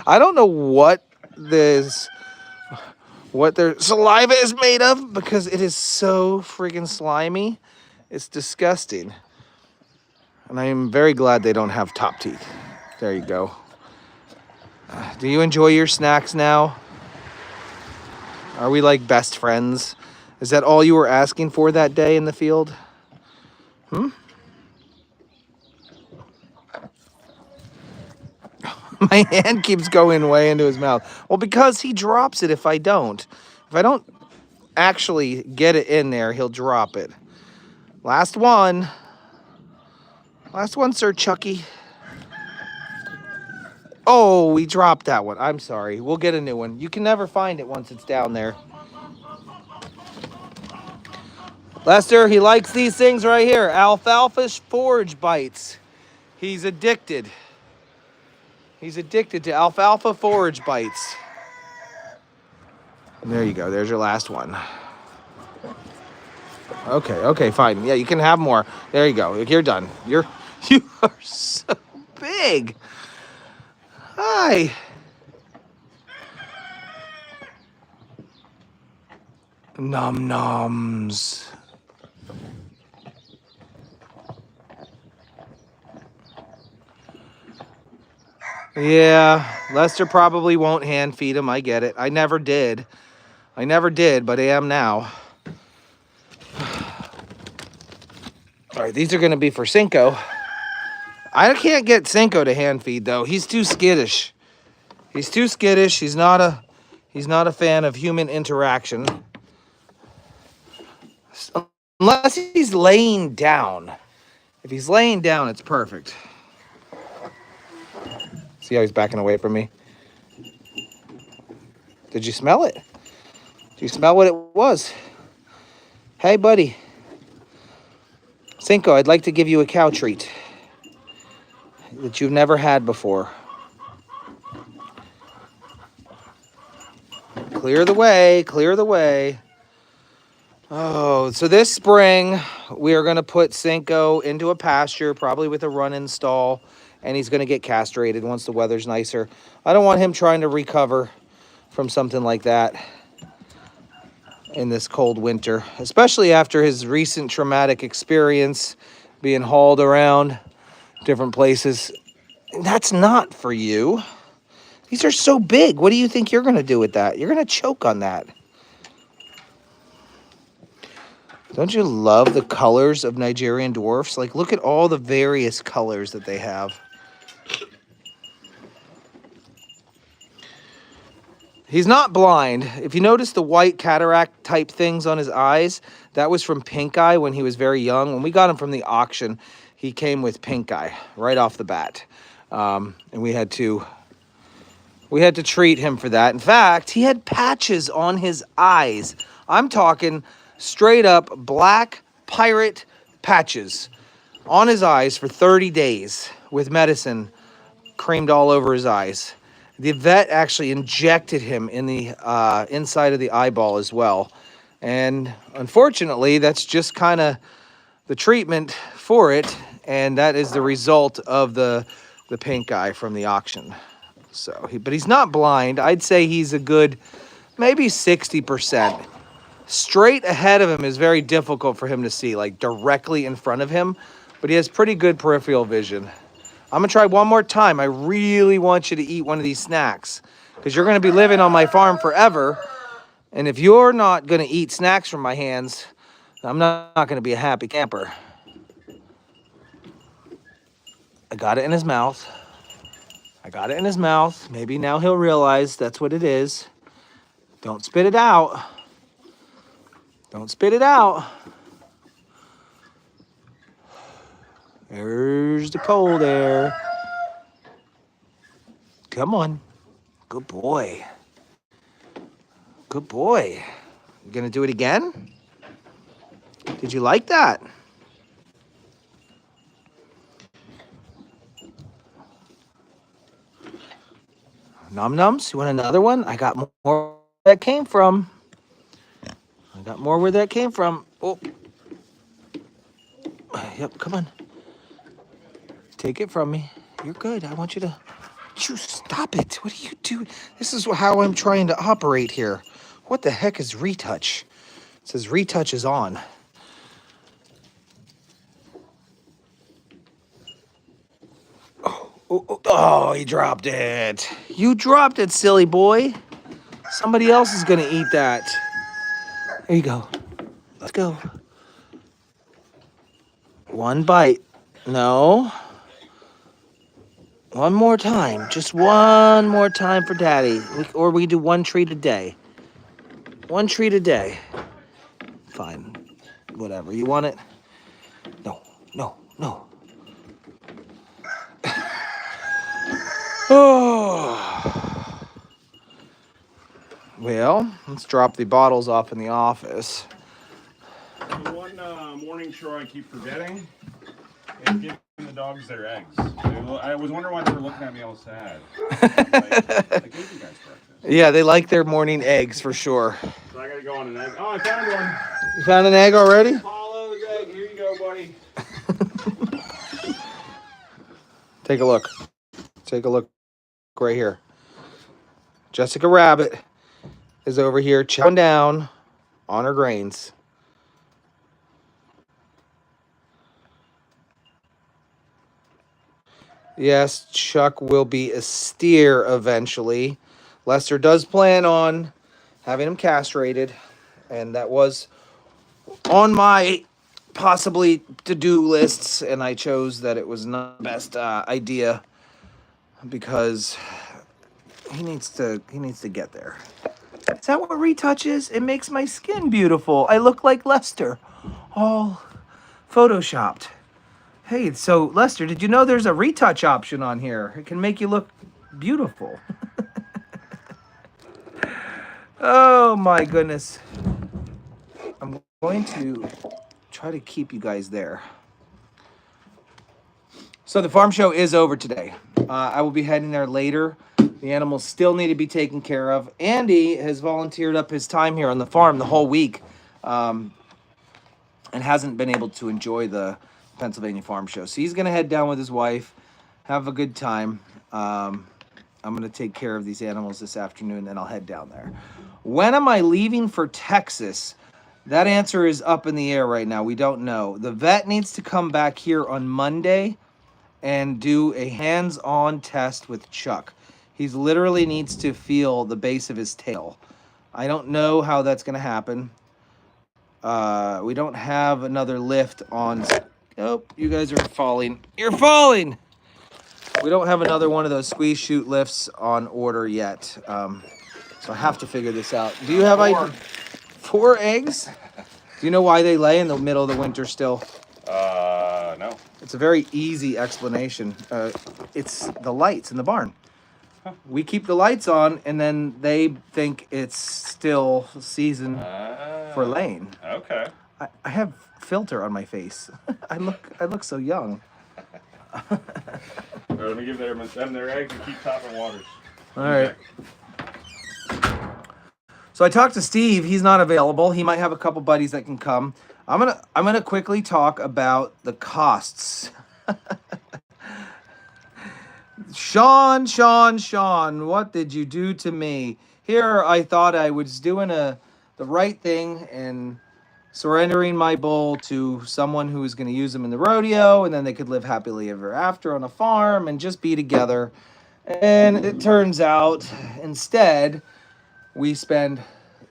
I don't know what their saliva is made of because it is so freaking slimy. It's disgusting. And I am very glad they don't have top teeth. There you go. Do you enjoy your snacks now? Are we like best friends? Is that all you were asking for that day in the field? My hand keeps going way into his mouth. Well, because he drops it if I don't. If I don't actually get it in there, he'll drop it. Last one. Last one, Sir Chucky. Oh, we dropped that one. I'm sorry. We'll get a new one. You can never find it once it's down there. Lester, he likes these things right here. Alfalfa forage bites. He's addicted. He's addicted to alfalfa forage bites. And there you go. There's your last one. Okay, fine. Yeah, you can have more. There you go. You're done. You are so big. Hi. Nom noms. Yeah, Lester probably won't hand feed him. I get it. I never did, but I am now. All right, these are going to be for Cinko. I can't get Cinko to hand feed though. He's too skittish. He's not a fan of human interaction. Unless he's laying down. If he's laying down, it's perfect. See how he's backing away from me? Did you smell it? Do you smell what it was? Hey, buddy. Cinko, I'd like to give you a cow treat that you've never had before. Clear the way, clear the way. Oh, so this spring, we are going to put Cinko into a pasture, probably with a run-in stall, and he's going to get castrated once the weather's nicer. I don't want him trying to recover from something like that in this cold winter, especially after his recent traumatic experience being hauled around different places. That's not for you. These are so big. What do you think you're going to do with that? You're going to choke on that. Don't you love the colors of Nigerian dwarfs? Like, look at all the various colors that they have. He's not blind. If you notice the white cataract type things on his eyes, that was from pink eye when he was very young. When we got him from the auction, he came with pink eye right off the bat. And we had to treat him for that. In fact, he had patches on his eyes. I'm talking straight up black pirate patches on his eyes for 30 days with medicine creamed all over his eyes. The vet actually injected him in the inside of the eyeball as well. And unfortunately, that's just kind of the treatment for it. And that is the result of the pink eye from the auction. So, but he's not blind. I'd say he's a good, maybe 60%. Straight ahead of him is very difficult for him to see, like directly in front of him. But he has pretty good peripheral vision. I'm going to try one more time. I really want you to eat one of these snacks because you're going to be living on my farm forever. And if you're not going to eat snacks from my hands, I'm not going to be a happy camper. I got it in his mouth. Maybe now he'll realize that's what it is. Don't spit it out. There's the cold air. Come on. Good boy. You gonna do it again? Did you like that? Num nums, you want another one? I got more where that came from. Oh. Yep, come on. Take it from me. You're good. I want you to... You stop it. What are you doing? This is how I'm trying to operate here. What the heck is retouch? It says retouch is on. Oh, he dropped it. You dropped it, silly boy. Somebody else is going to eat that. There you go. Let's go. One bite. No. One more time. Just one more time for Daddy. Or we do one treat a day. One treat a day. Fine. Whatever. You want it? No. No. No. Oh. Well, let's drop the bottles off in the office. The one morning chore I keep forgetting is giving the dogs their eggs. I was wondering why they were looking at me all sad. I gave you guys breakfast. Yeah, they like their morning eggs for sure. So I gotta go on an egg. Oh, I found one. You found an egg already? Apollo's egg. Here you go, buddy. Take a look. Take a look right here. Jessica Rabbit is over here chowing down on her grains. Yes, Chuck will be a steer eventually. Lester does plan on having him castrated, and that was on my possibly to-do lists, and I chose that it was not the best idea because he needs to get there. Is that what retouch is? It makes my skin beautiful. I look like Lester, all photoshopped. Hey, so Lester, did you know there's a retouch option on here? It can make you look beautiful. Oh my goodness. I'm going to try to keep you guys there. So the farm show is over today. I will be heading there later. The animals still need to be taken care of. Andy has volunteered up his time here on the farm the whole week and hasn't been able to enjoy the Pennsylvania Farm Show. So he's going to head down with his wife, have a good time. I'm going to take care of these animals this afternoon, and I'll head down there. When am I leaving for Texas? That answer is up in the air right now. We don't know. The vet needs to come back here on Monday and do a hands-on test with Chuck. He literally needs to feel the base of his tail. I don't know how that's going to happen. We don't have another lift on... Oh, you guys are falling. You're falling! We don't have another one of those squeeze shoot lifts on order yet. So I have to figure this out. Do you have 4 eggs? Do you know why they lay in the middle of the winter still? No. It's a very easy explanation. It's the lights in the barn. We keep the lights on, and then they think it's still season for laying. Okay. I have filter on my face. I look so young. Let me give them their eggs and keep topping waters. All right. So I talked to Steve. He's not available. He might have a couple buddies that can come. I'm gonna quickly talk about the costs. Sean, what did you do to me? Here I thought I was doing the right thing and surrendering my bull to someone who was going to use them in the rodeo, and then they could live happily ever after on a farm and just be together. And it turns out, instead, we spend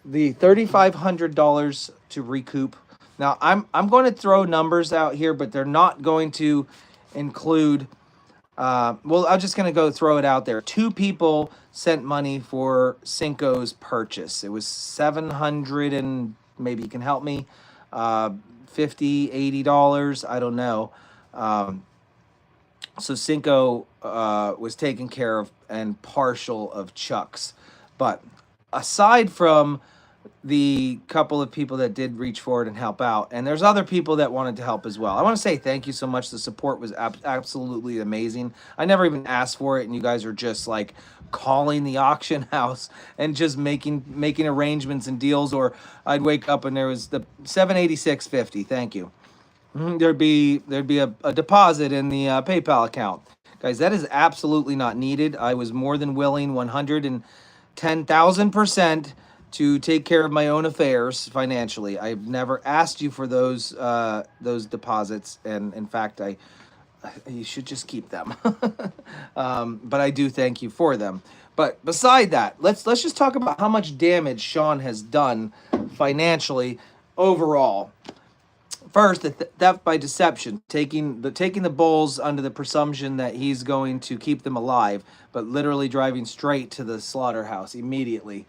the $3,500 to recoup. Now, I'm going to throw numbers out here, but they're not going to include... well, I'm just going to go throw it out there. 2 people sent money for Cinko's purchase. It was $700 and maybe you can help me. $50, $80, I don't know. So Cinko was taken care of and partial of Chuck's. But aside from the couple of people that did reach forward and help out, and there's other people that wanted to help as well. I want to say thank you so much. The support was absolutely amazing. I never even asked for it, and you guys are just like calling the auction house and just making arrangements and deals. Or I'd wake up and there was the $786.50. Thank you. There'd be a deposit in the PayPal account. Guys, that is absolutely not needed. I was more than willing, 110,000%, to take care of my own affairs financially. I've never asked you for those deposits, and in fact, you should just keep them. But I do thank you for them. But beside that, let's just talk about how much damage Sean has done financially overall. First, the theft by deception, taking the bulls under the presumption that he's going to keep them alive, but literally driving straight to the slaughterhouse immediately.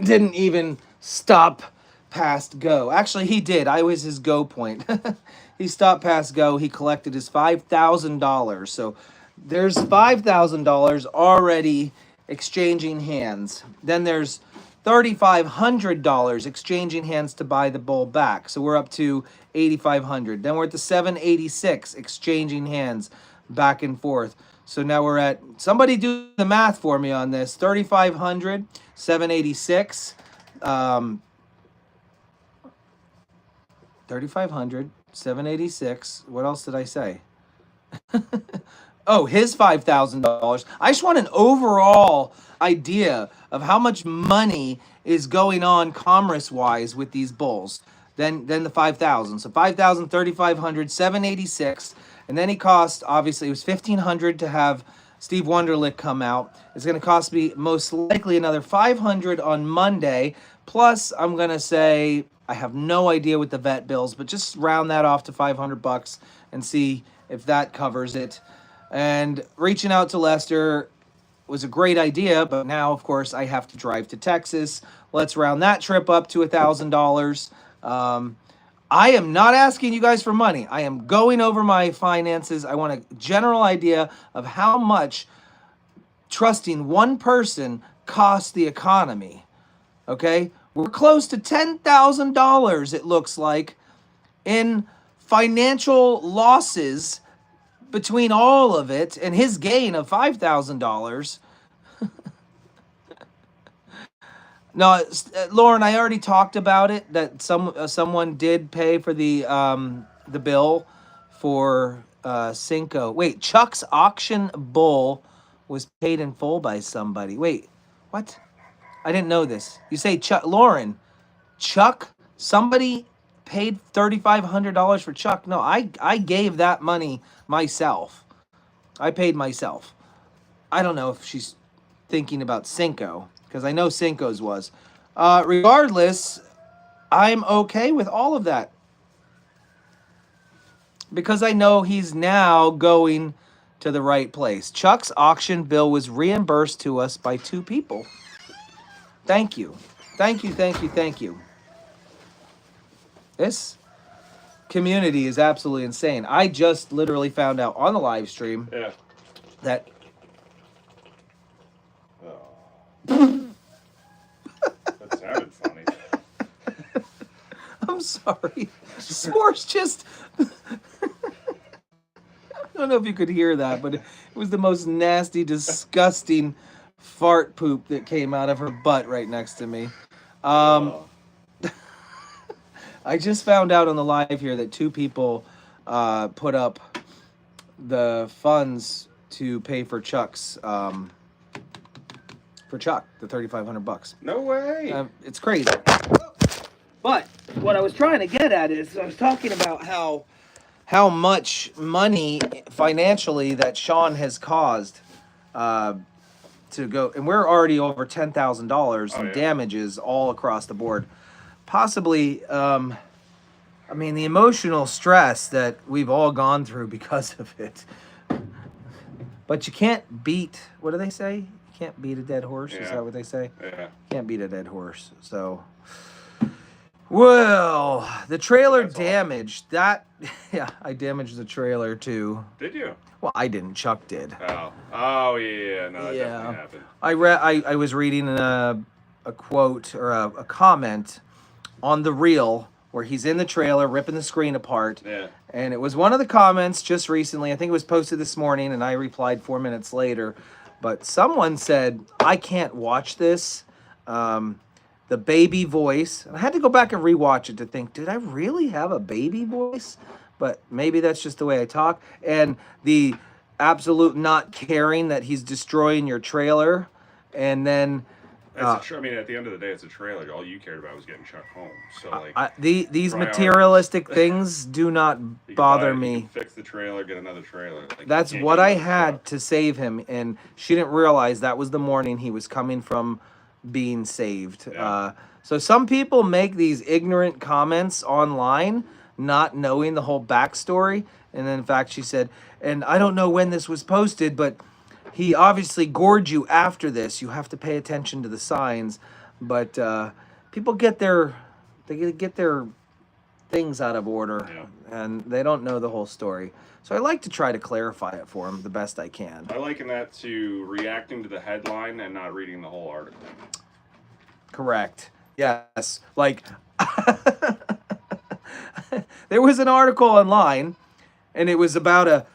Didn't even stop past go. Actually, he did. I was his go point. He stopped past go. He collected his $5,000. So there's $5,000 already exchanging hands. Then there's $3,500 exchanging hands to buy the bull back. So we're up to $8,500. Then we're at the $786 exchanging hands back and forth. So now we're at, somebody do the math for me on this. $3,500, $786, 3,500, 786. What else did I say? Oh, his $5,000. I just want an overall idea of how much money is going on commerce-wise with these bulls. Then the 5,000. So 5,000, 3,500, 786, and then he cost, obviously it was 1,500 to have Steve Wonderlick come out. It's going to cost me most likely another 500 on Monday. Plus, I'm going to say, I have no idea with the vet bills, but just round that off to $500 and see if that covers it. And reaching out to Lester was a great idea, but now, of course, I have to drive to Texas. Let's round that trip up to $1,000. I am not asking you guys for money. I am going over my finances. I want a general idea of how much trusting one person costs the economy. Okay? We're close to $10,000, it looks like, in financial losses between all of it and his gain of $5,000. No, Lauren, I already talked about it, that someone did pay for the bill for Cinko. Wait, Chuck's auction bull was paid in full by somebody. Wait, what? I didn't know this. You say Chuck, Lauren, Chuck, somebody paid $3,500 for Chuck. No, I gave that money myself. I paid myself. I don't know if she's thinking about Cinko, because I know Cinko's was. Regardless, I'm okay with all of that, because I know he's now going to the right place. Chuck's auction bill was reimbursed to us by 2 people. Thank you. Thank you, thank you, thank you. This community is absolutely insane. I just literally found out on the live stream that that sounded funny. I'm sorry. S'mores just I don't know if you could hear that, but it was the most nasty, disgusting fart poop that came out of her butt right next to me. I just found out on the live here that 2 people put up the funds to pay for Chuck's the $3,500. No way. It's crazy. But what I was trying to get at is, I was talking about how much money financially that Sean has caused to go, and we're already over $10,000 in damages all across the board. Possibly, I mean, the emotional stress that we've all gone through because of it. But you can't beat, what do they say? You can't beat a dead horse? Is that what they say? Yeah. Can't beat a dead horse. So, well, the trailer damaged. That, yeah, I damaged the trailer too. Did you? Well, I didn't. Chuck did. Oh yeah. No, that definitely happened. I was reading a quote or a comment on the reel where he's in the trailer ripping the screen apart. Yeah. And it was one of the comments just recently. I think it was posted this morning, and I replied 4 minutes later. But someone said, I can't watch this. The baby voice. And I had to go back and rewatch it to think, did I really have a baby voice? But maybe that's just the way I talk. And the absolute not caring that he's destroying your trailer. And then I mean, at the end of the day, it's a trailer. All you cared about was getting Chuck home. So, like, these priorities. materialistic things do not You can bother buy it, me. You can fix the trailer, get another trailer. Like, That's you can't what get I another had truck. to save him, and she didn't realize that was the morning he was coming from being saved. Yeah. So some people make these ignorant comments online, not knowing the whole backstory. And then, in fact, she said, and I don't know when this was posted, but he obviously gored you after this. You have to pay attention to the signs. But people get their things out of order, Yeah. and they don't know the whole story. So I like to try to clarify it for them the best I can. I liken that to reacting to the headline and not reading the whole article. Correct. Yes. Like, there was an article online, and it was about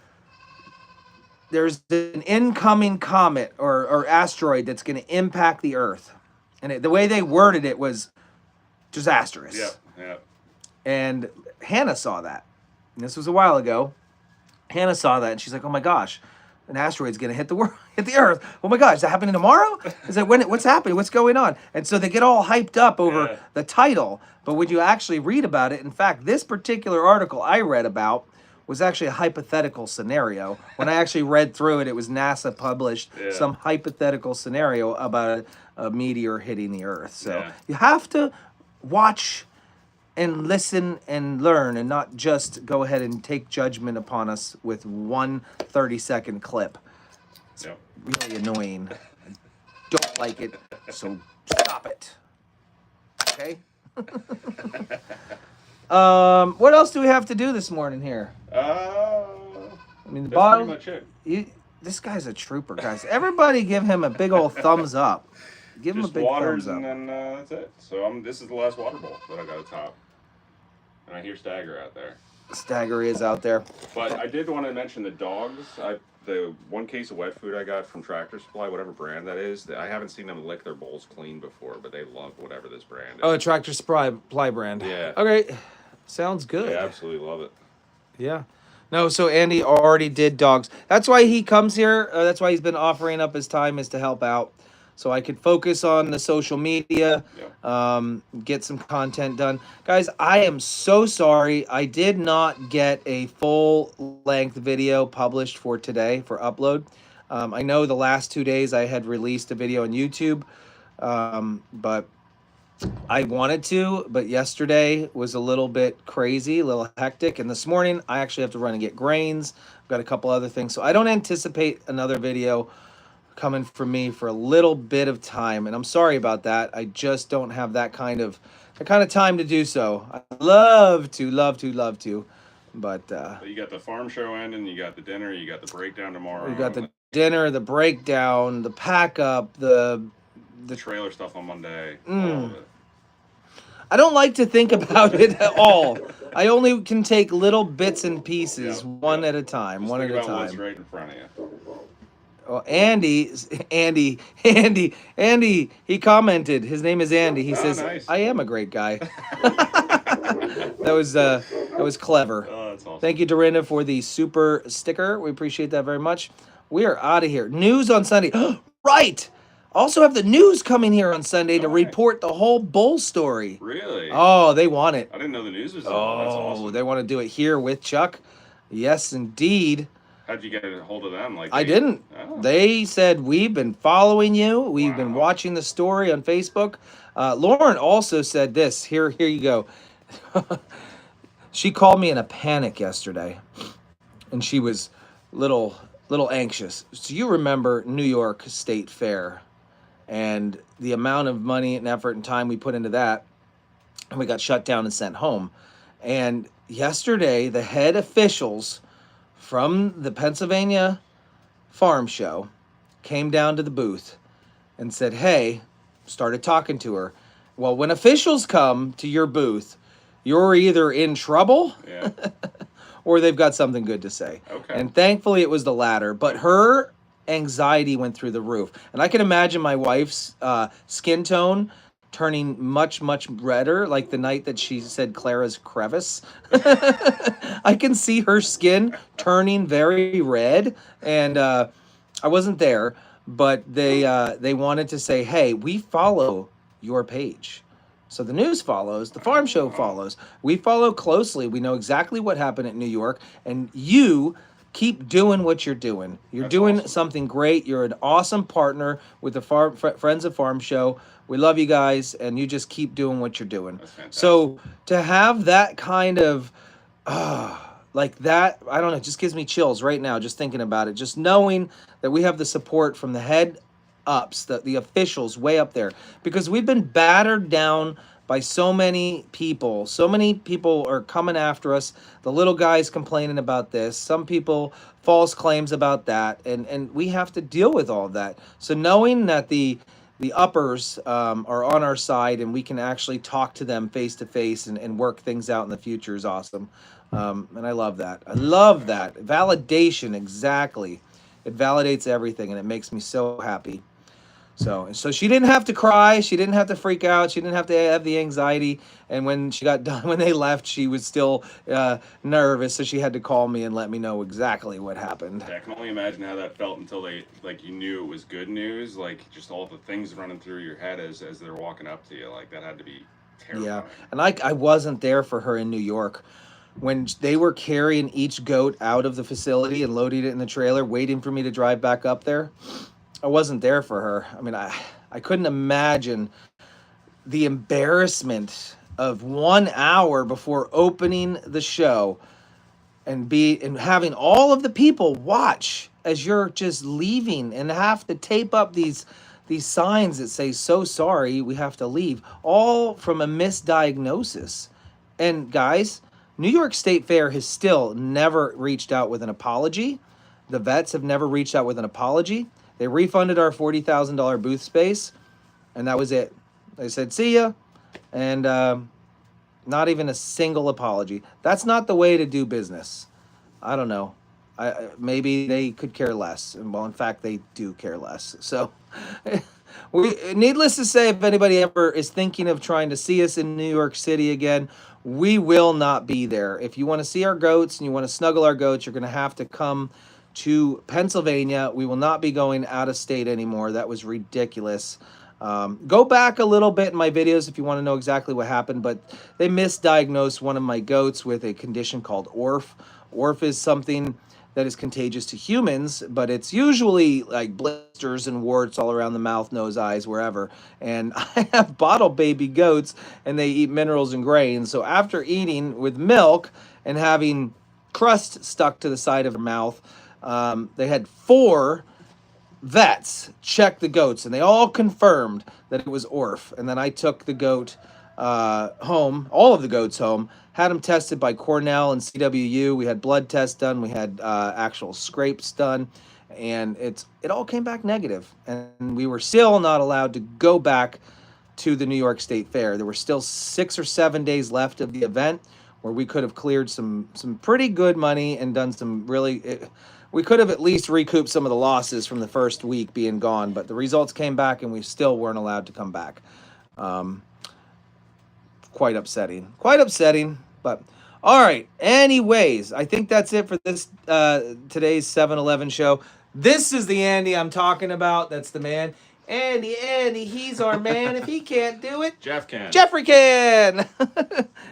there's an incoming comet or asteroid that's going to impact the Earth. And the way they worded it was disastrous. Yeah. And Hannah saw that. And this was a while ago. Hannah saw that, and she's like, "Oh my gosh, an asteroid's gonna hit the Earth. Oh my gosh, is that happening tomorrow? Is that what's happening? What's going on?" And so they get all hyped up over the title. But when you actually read about it, in fact, this particular article I read about was actually a hypothetical scenario. When I actually read through it, it was NASA published some hypothetical scenario about a meteor hitting the Earth. So you have to watch and listen and learn, and not just go ahead and take judgment upon us with one 30-second clip. It's really annoying. I don't like it, so stop it. Okay? What else do we have to do this morning here? I mean, the That's bottom. pretty much it. This guy's a trooper, guys. Everybody give him a big old thumbs up. Give him a Just big waters, thumbs up. and then that's it. So this is the last water bowl that I got to top. And I hear Stagger out there. Stagger is out there. But I did want to mention the dogs. The one case of wet food I got from Tractor Supply, whatever brand that is, I haven't seen them lick their bowls clean before, but they love whatever this brand is. Oh, Tractor Supply brand. Yeah. Okay. Sounds good. I absolutely love it. Yeah. No, so Andy already did dogs. That's why he comes here. That's why he's been offering up his time, is to help out. So I could focus on the social media, get some content done. Guys, I am so sorry. I did not get a full-length video published for today for upload. I know the last 2 days I had released a video on YouTube, but I wanted to, but yesterday was a little bit crazy, a little hectic. And this morning, I actually have to run and get grains. I've got a couple other things. So I don't anticipate another video coming from me for a little bit of time, and I'm sorry about that. I just don't have that kind of time to do so. I love to, but you got the farm show ending, you got the dinner, you got the breakdown tomorrow. we got the dinner, the breakdown, the pack up, the trailer stuff on Monday. All of it. I don't like to think about it at all. I only can take little bits and pieces, one at a time. Just one think at a about time. what's right in front of you. Well, Andy, he commented. His name is Andy. He says, nice. "I am a great guy." That was clever. Oh, that's awesome. Thank you, Dorinda, for the super sticker. We appreciate that very much. We are out of here. News on Sunday. Right. Also have the news coming here on Sunday to report the whole bull story. Really? Oh, they want it. I didn't know the news was on. That's awesome. They want to do it here with Chuck. Yes, indeed. How'd you get a hold of them? I didn't. Oh. They said, "We've been following you. We've been watching the story on Facebook." Lauren also said this. Here you go. She called me in a panic yesterday, and she was little anxious. So you remember New York State Fair and the amount of money and effort and time we put into that, and we got shut down and sent home. And yesterday, the head officials from the Pennsylvania Farm Show came down to the booth and said, "Hey," started talking to her. Well, when officials come to your booth, you're either in trouble or they've got something good to say. Okay. And thankfully it was the latter, but her anxiety went through the roof. And I can imagine my wife's skin tone turning much, much redder, like the night that she said Clara's crevice. I can see her skin turning very red, and I wasn't there, but they wanted to say, hey, we follow your page. So the news follows, the farm show follows. We follow closely. We know exactly what happened at New York, and you keep doing what you're doing. You're That's doing awesome. something great. You're an awesome partner with the Friends of Farm Show. We love you guys, and you just keep doing what you're doing. That's fantastic. So to have that kind of like that, I don't know, it just gives me chills right now just thinking about it. Just knowing that we have the support from the head ups, the officials way up there, because we've been battered down by so many people. So many people are coming after us. The little guys complaining about this. Some people false claims about that, and we have to deal with all of that. So knowing that the uppers are on our side and we can actually talk to them face to face and work things out in the future is awesome. And I love that. I love that. Validation, exactly. It validates everything and it makes me so happy. So she didn't have to cry. She didn't have to freak out. She didn't have to have the anxiety. And when she got done, when they left, she was still nervous. So she had to call me and let me know exactly what happened. Yeah, I can only imagine how that felt until they, like, you knew it was good news. Like, just all the things running through your head as they're walking up to you. Like, that had to be terrifying. Yeah. And I wasn't there for her in New York. When they were carrying each goat out of the facility and loading it in the trailer, waiting for me to drive back up there, I wasn't there for her. I mean, I couldn't imagine the embarrassment of 1 hour before opening the show and having all of the people watch as you're just leaving and have to tape up these signs that say so sorry, we have to leave, all from a misdiagnosis. And guys, New York State Fair has still never reached out with an apology. The vets have never reached out with an apology. They refunded our $40,000 booth space, and that was it. They said, see ya, and not even a single apology. That's not the way to do business. I don't know. Maybe they could care less. And well, in fact, they do care less. So, needless to say, if anybody ever is thinking of trying to see us in New York City again, we will not be there. If you want to see our goats and you want to snuggle our goats, you're going to have to come to Pennsylvania. We will not be going out of state anymore. That was ridiculous. Go back a little bit in my videos if you want to know exactly what happened, but they misdiagnosed one of my goats with a condition called ORF. ORF is something that is contagious to humans, but it's usually like blisters and warts all around the mouth, nose, eyes, wherever. And I have bottle baby goats, and they eat minerals and grains. So after eating with milk and having crust stuck to the side of their mouth, they had 4 vets check the goats, and they all confirmed that it was ORF. And then I took the goat home, all of the goats home, had them tested by Cornell and CWU. We had blood tests done. We had actual scrapes done, and it all came back negative. And we were still not allowed to go back to the New York State Fair. There were still 6 or 7 days left of the event where we could have cleared some pretty good money and done some really... we could have at least recouped some of the losses from the first week being gone, but the results came back and we still weren't allowed to come back. Quite upsetting. Quite upsetting, but all right. Anyways, I think that's it for this today's 7-Eleven show. This is the Andy I'm talking about. That's the man. Andy, he's our man. If he can't do it, Jeff can. Jeffrey can.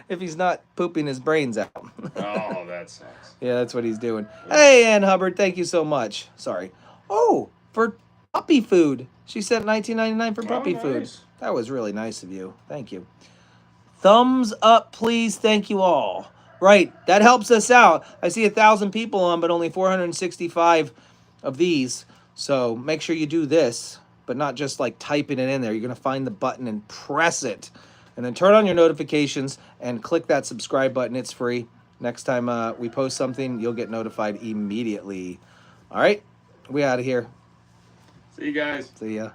If he's not pooping his brains out. Oh, that sucks. Yeah, that's what he's doing. Hey, Ann Hubbard, thank you so much. Sorry. Oh, for puppy food. She said $19.99 for puppy food. That was really nice of you. Thank you. Thumbs up, please. Thank you all. Right, that helps us out. I see 1,000 people on, but only 465 of these. So make sure you do this, but not just like typing it in there. You're going to find the button and press it. And then turn on your notifications and click that subscribe button. It's free. Next time we post something, you'll get notified immediately. All right, we out of here. See you guys. See ya.